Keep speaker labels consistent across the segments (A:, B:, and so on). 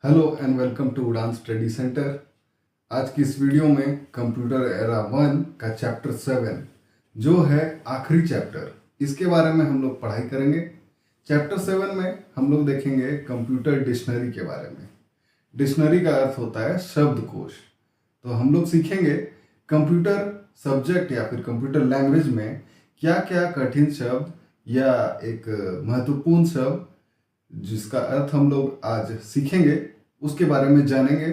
A: Hello and welcome to उड़ान study centre. आज की इस वीडियो में कंप्यूटर एरा 1 का चैप्टर 7 जो है आखिरी चैप्टर, इसके बारे में हम लोग पढ़ाई करेंगे। चैप्टर 7 में हम लोग देखेंगे कंप्यूटर डिक्शनरी के बारे में। डिक्शनरी का अर्थ होता है शब्दकोश। तो हम लोग सीखेंगे कंप्यूटर सब्जेक्ट या फिर कंप्यूटर लैंग्वेज में क्या क्या कठिन शब्द या एक महत्वपूर्ण शब्द जिसका अर्थ हम लोग आज सीखेंगे उसके बारे में जानेंगे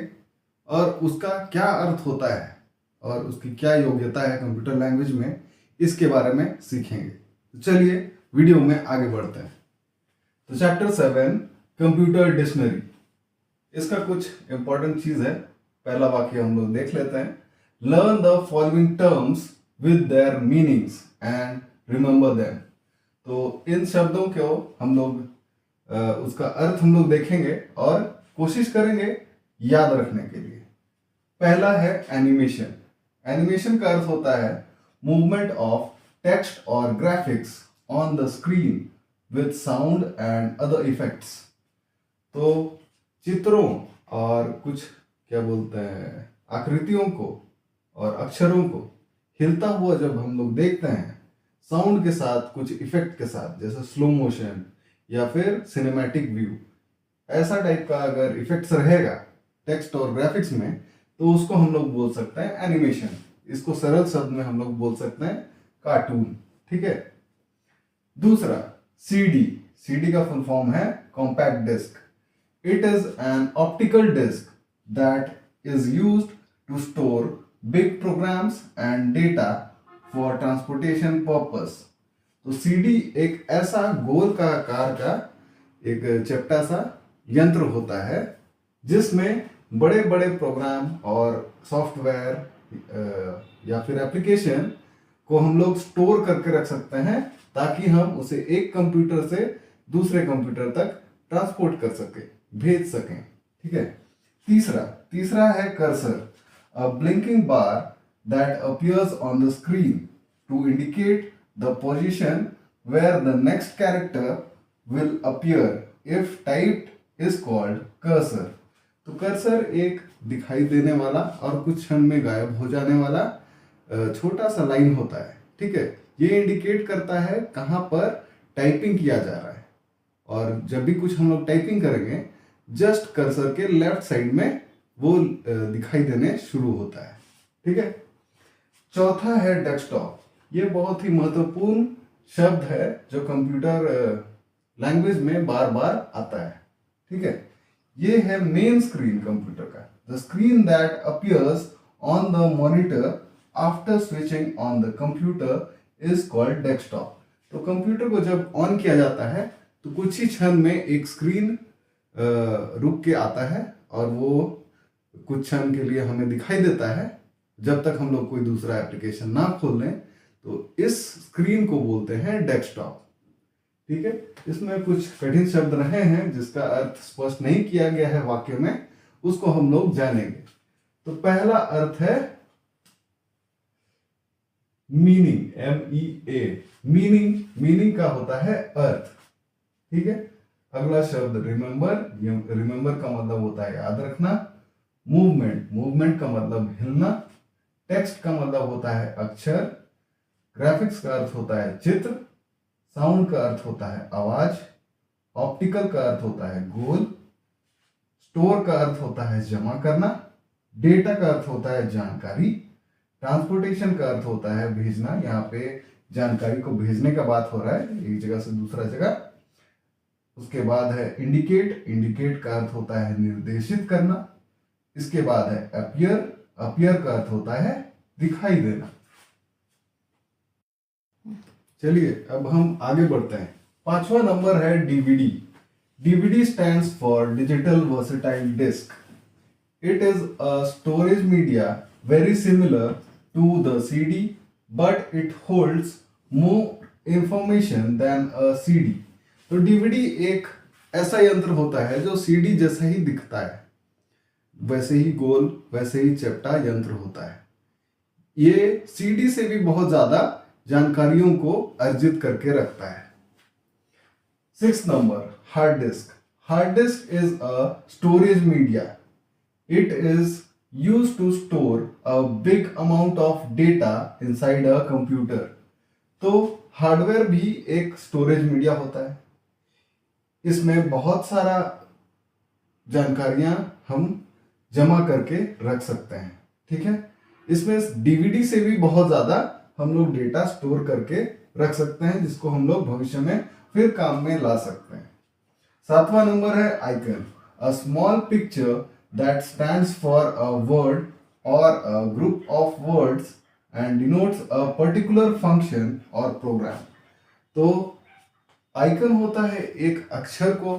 A: और उसका क्या अर्थ होता है और उसकी क्या योग्यता है कंप्यूटर लैंग्वेज में, इसके बारे में सीखेंगे। तो चलिए वीडियो में आगे बढ़ते हैं। तो चैप्टर 7 कंप्यूटर डिक्शनरी, इसका कुछ इंपॉर्टेंट चीज है। पहला वाक्य हम लोग देख लेते हैं। Learn the following terms with their meanings and remember them. तो इन शब्दों को हम लोग उसका अर्थ हम लोग देखेंगे और कोशिश करेंगे याद रखने के लिए। पहला है एनिमेशन। एनिमेशन का अर्थ होता है मूवमेंट ऑफ टेक्स्ट और graphics on the screen with sound and other effects. तो चित्रों और कुछ क्या बोलते हैं आकृतियों को और अक्षरों को हिलता हुआ जब हम लोग देखते हैं साउंड के साथ, कुछ इफेक्ट के साथ, जैसे स्लो मोशन या फिर सिनेमैटिक व्यू, ऐसा टाइप का अगर इफेक्ट्स रहेगा टेक्स्ट और ग्राफिक्स में तो उसको हम लोग बोल सकते हैं एनिमेशन। इसको सरल शब्द में हम लोग बोल सकते हैं कार्टून। ठीक है। दूसरा सीडी। सीडी का फुल फॉर्म है compact disc. It is an optical disc that is used to store big programs and data for transportation purpose. तो सीडी एक ऐसा गोल का आकार का एक चपटा सा यंत्र होता है जिसमें बड़े बड़े प्रोग्राम और सॉफ्टवेयर या फिर एप्लीकेशन को हम लोग स्टोर करके रख सकते हैं ताकि हम उसे एक कंप्यूटर से दूसरे कंप्यूटर तक ट्रांसपोर्ट कर सके, भेज सकें। ठीक है। तीसरा है cursor, a blinking bar that appears on the screen to indicate the position where the next character will appear if typed is called cursor। तो कर्सर एक दिखाई देने वाला और कुछ क्षण में गायब हो जाने वाला छोटा सा लाइन होता है। ठीक है। ये इंडिकेट करता है कहाँ पर टाइपिंग किया जा रहा है, और जब भी कुछ हम लोग टाइपिंग करेंगे जस्ट कर्सर के लेफ्ट साइड में वो दिखाई देने शुरू होता है। ठीक है। चौथा है डेस्कटॉप। ये बहुत ही महत्वपूर्ण शब्द है जो कंप्यूटर लैंग्वेज में बार बार आता है। ठीक है। ये है मेन स्क्रीन कंप्यूटर का, the screen that appears on the monitor after switching on the computer is called desktop. तो कंप्यूटर को जब ऑन किया जाता है तो कुछ ही क्षण में एक स्क्रीन रुक के आता है और वो कुछ क्षण के लिए हमें दिखाई देता है जब तक हम लोग कोई दूसरा एप्लीकेशन ना खोल लें। तो इस स्क्रीन को बोलते हैं डेस्कटॉप। ठीक है। इसमें कुछ कठिन शब्द रहे हैं जिसका अर्थ स्पष्ट नहीं किया गया है वाक्य में, उसको हम लोग जानेंगे। तो पहला अर्थ है मीनिंग, MEA। मीनिंग का होता है अर्थ। ठीक है। अगला शब्द रिमेंबर। रिमेंबर का मतलब होता है याद रखना। मूवमेंट का मतलब हिलना। टेक्स्ट का मतलब होता है अक्षर। ग्राफिक्स का अर्थ होता है चित्र। साउंड का अर्थ होता है आवाज। ऑप्टिकल का अर्थ होता है गोल। स्टोर का अर्थ होता है जमा करना। डेटा का अर्थ होता है जानकारी। ट्रांसपोर्टेशन का अर्थ होता है भेजना। यहाँ पे जानकारी को भेजने का बात हो रहा है एक जगह से दूसरा जगह। उसके बाद है इंडिकेट का अर्थ होता है निर्देशित करना। इसके बाद है अपीयर का अर्थ होता है दिखाई देना। चलिए अब हम आगे बढ़ते हैं। पांचवा नंबर है DVD. DVD stands for digital versatile disc. It is a storage media very similar to the CD but it holds more information than a CD. तो डीवीडी एक ऐसा यंत्र होता है जो सीडी जैसा ही दिखता है, वैसे ही गोल, वैसे ही चपटा यंत्र होता है। ये सीडी से भी बहुत ज्यादा जानकारियों को अर्जित करके रखता है। 6 number hard disk. Hard disk is a storage media. It is used to store a big amount of data inside a computer. तो हार्डवेयर भी एक स्टोरेज मीडिया होता है। इसमें बहुत सारा जानकारियां हम जमा करके रख सकते हैं, ठीक है। इसमें डीवीडी से भी बहुत ज्यादा हम लोग डेटा स्टोर करके रख सकते हैं, जिसको हम लोग भविष्य में फिर काम में ला सकते हैं। 7वां नंबर है icon, a small picture that stands for a word or a group of words and denotes a particular function or program. तो आइकन होता है एक अक्षर को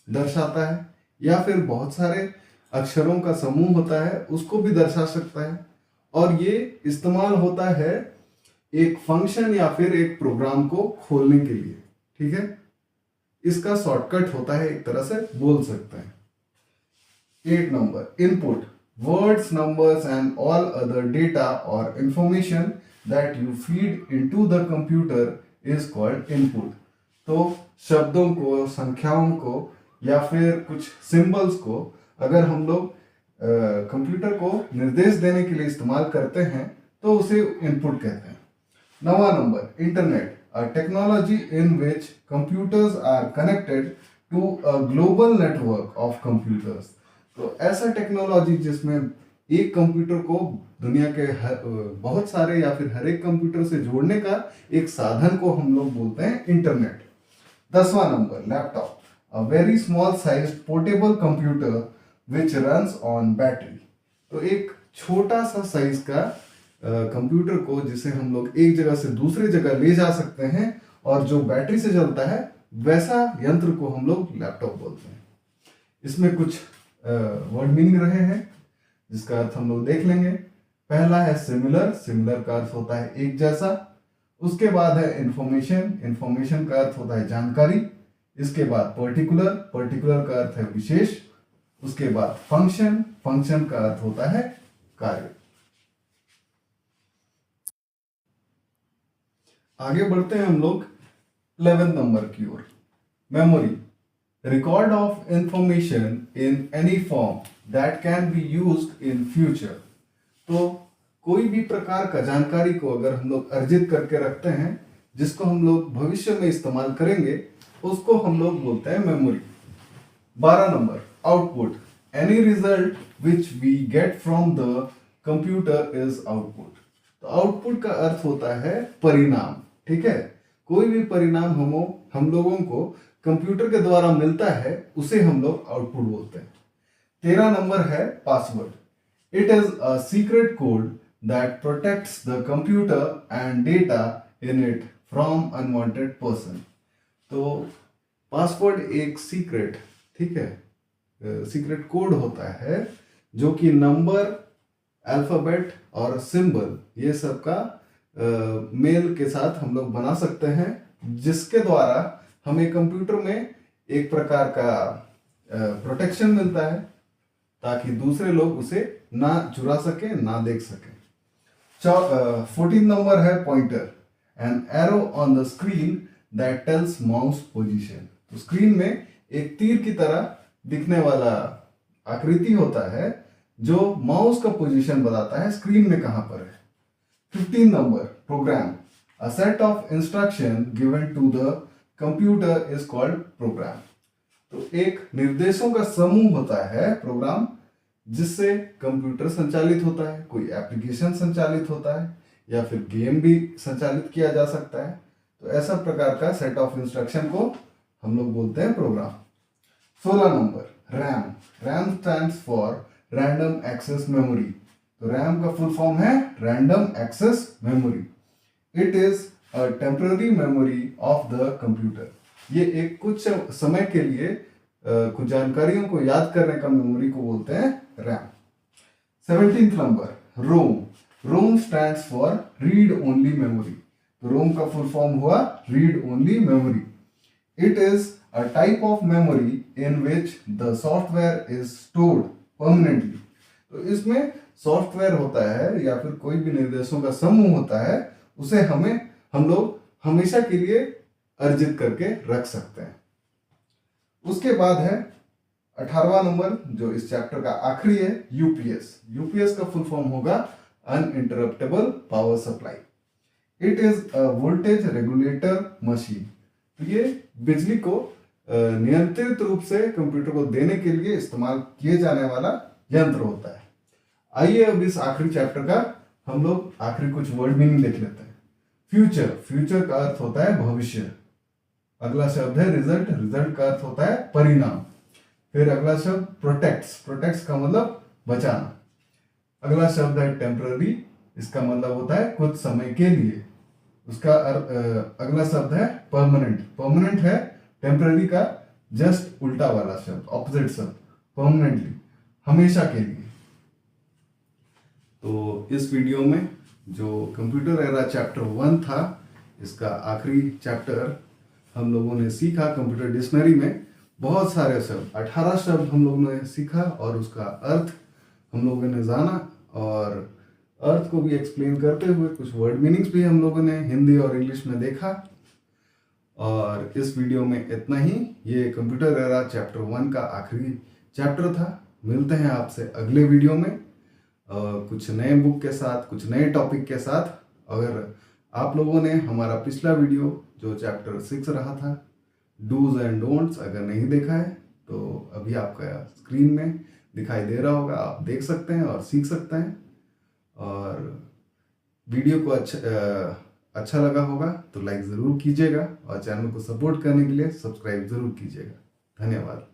A: दर्शाता है, या फिर बहुत सारे अक्षरों का समूह होता है उसको भी दर्शा सकता है, और ये इस्तेमाल होता है एक फंक्शन या फिर एक प्रोग्राम को खोलने के लिए, ठीक है। इसका शॉर्टकट होता है, एक तरह से बोल सकते हैं। 8 number, input, words, numbers and all other data or information that you feed into the computer is called input. तो शब्दों को, संख्याओं को या फिर कुछ सिंबल्स को अगर हम लोग कंप्यूटर को निर्देश देने के लिए इस्तेमाल करते हैं तो उसे इनपुट कहते हैं। 9वां number, internet, a technology in which computers are connected to a global network of computers. तो ऐसा टेक्नोलॉजी जिसमें एक कंप्यूटर को दुनिया के बहुत सारे या फिर हर एक कंप्यूटर से जोड़ने का एक साधन को हम लोग बोलते हैं इंटरनेट। 10वां number, laptop, a very small sized portable computer which runs on battery। तो एक छोटा सा साइज का कंप्यूटर को जिसे हम लोग एक जगह से दूसरी जगह ले जा सकते हैं और जो बैटरी से चलता है, वैसा यंत्र को हम लोग लैपटॉप बोलते हैं। इसमें कुछ वर्ड मीनिंग रहे हैं जिसका अर्थ हम लोग देख लेंगे। पहला है सिमिलर, सिमिलर का अर्थ होता है एक जैसा। उसके बाद है इंफॉर्मेशन, इंफॉर्मेशन का अर्थ होता है जानकारी। इसके बाद पर्टिकुलर, पर्टिकुलर का अर्थ है विशेष। उसके बाद फंक्शन, फंक्शन का अर्थ होता है कार्य। आगे बढ़ते हैं हम लोग 11 नंबर की ओर। Memory, record of information in any form that can be used in future. तो कोई भी प्रकार का जानकारी को अगर हम लोग अर्जित करके रखते हैं जिसको हम लोग भविष्य में इस्तेमाल करेंगे, उसको हम लोग बोलते हैं मेमोरी। 12 नंबर, output, any result which we get from the computer is output. तो आउटपुट का अर्थ होता है परिणाम, ठीक है। कोई भी परिणाम हम लोगों को कंप्यूटर के द्वारा मिलता है उसे हम लोग आउटपुट बोलते हैं। 13 नंबर है password, it is a secret code that protects the computer and data in it from unwanted person. तो पासवर्ड एक सीक्रेट, ठीक है, सीक्रेट कोड होता है जो कि नंबर, अल्फाबेट और सिंबल ये सब का मेल के साथ हम लोग बना सकते हैं, जिसके द्वारा हमें कंप्यूटर में एक प्रकार का प्रोटेक्शन मिलता है ताकि दूसरे लोग उसे ना चुरा सके, ना देख सके। 14 नंबर है pointer, an arrow on the screen that tells mouse position. तो स्क्रीन में एक तीर की तरह दिखने वाला आकृति होता है जो माउस का पोजीशन बताता है स्क्रीन में कहां पर है। 15 नंबर, program, a set of instruction given to the computer is called program. तो एक निर्देशों का समूह होता है प्रोग्राम, जिससे कंप्यूटर संचालित होता है, कोई एप्लीकेशन संचालित होता है या फिर गेम भी संचालित किया जा सकता है। तो ऐसा प्रकार का सेट ऑफ इंस्ट्रक्शन को हम लोग बोलते हैं प्रोग्राम। 16 नंबर, RAM, RAM stands for random access memory. तो रैम का फुल फॉर्म है random access memory. It is a temporary memory of the computer. ये एक कुछ समय के लिए कुछ जानकारियों को याद करने का मेमोरी को बोलते हैं रैम। 17th नंबर, ROM, ROM stands for read only memory. तो रोम का फुल फॉर्म हुआ read only memory. It is a type of memory in which the software is stored permanently. तो इसमें सॉफ्टवेयर होता है या फिर कोई भी निर्देशों का समूह होता है, उसे हम लोग हमेशा के लिए अर्जित करके रख सकते हैं। उसके बाद है 18वां नंबर जो इस चैप्टर का आखिरी है, यूपीएस। यूपीएस का फुल फॉर्म होगा uninterruptible power supply. It is a voltage regulator machine. तो ये बिजली को नियंत्रित रूप से कंप्यूटर को देने के लिए इस्तेमाल किए जाने वाला यंत्र होता है। आइए अब इस आखिरी चैप्टर का हम लोग आखिरी कुछ वर्ड मीनिंग देख लेते हैं। फ्यूचर, फ्यूचर का अर्थ होता है भविष्य। अगला शब्द है रिजल्ट, रिजल्ट का अर्थ होता है परिणाम। फिर अगला शब्द प्रोटेक्ट्स, प्रोटेक्ट्स का मतलब बचाना। अगला शब्द है टेम्पररी, इसका मतलब होता है कुछ समय के लिए। उसका अगला शब्द है परमानेंट, परमानेंट है टेम्पररी का जस्ट उल्टा वाला शब्द, ऑपोजिट शब्द, परमानेंटली, हमेशा के लिए। तो इस वीडियो में जो कंप्यूटर एरा चैप्टर 1 था, इसका आखिरी चैप्टर हम लोगों ने सीखा। कंप्यूटर डिक्शनरी में बहुत सारे शब्द, 18 शब्द हम लोगों ने सीखा और उसका अर्थ हम लोगों ने जाना, और अर्थ को भी एक्सप्लेन करते हुए कुछ वर्ड मीनिंग्स भी हम लोगों ने हिंदी और इंग्लिश में देखा। और इस वीडियो में इतना ही। ये कंप्यूटर एरा चैप्टर 1 का आखिरी चैप्टर था। मिलते हैं आपसे अगले वीडियो में कुछ नए बुक के साथ, कुछ नए टॉपिक के साथ। अगर आप लोगों ने हमारा पिछला वीडियो जो चैप्टर 6 रहा था, डूज एंड डोंट्स, अगर नहीं देखा है तो अभी आपका स्क्रीन में दिखाई दे रहा होगा, आप देख सकते हैं और सीख सकते हैं। और वीडियो को अच्छा लगा होगा तो लाइक ज़रूर कीजिएगा और चैनल को सपोर्ट करने के लिए सब्सक्राइब ज़रूर कीजिएगा। धन्यवाद।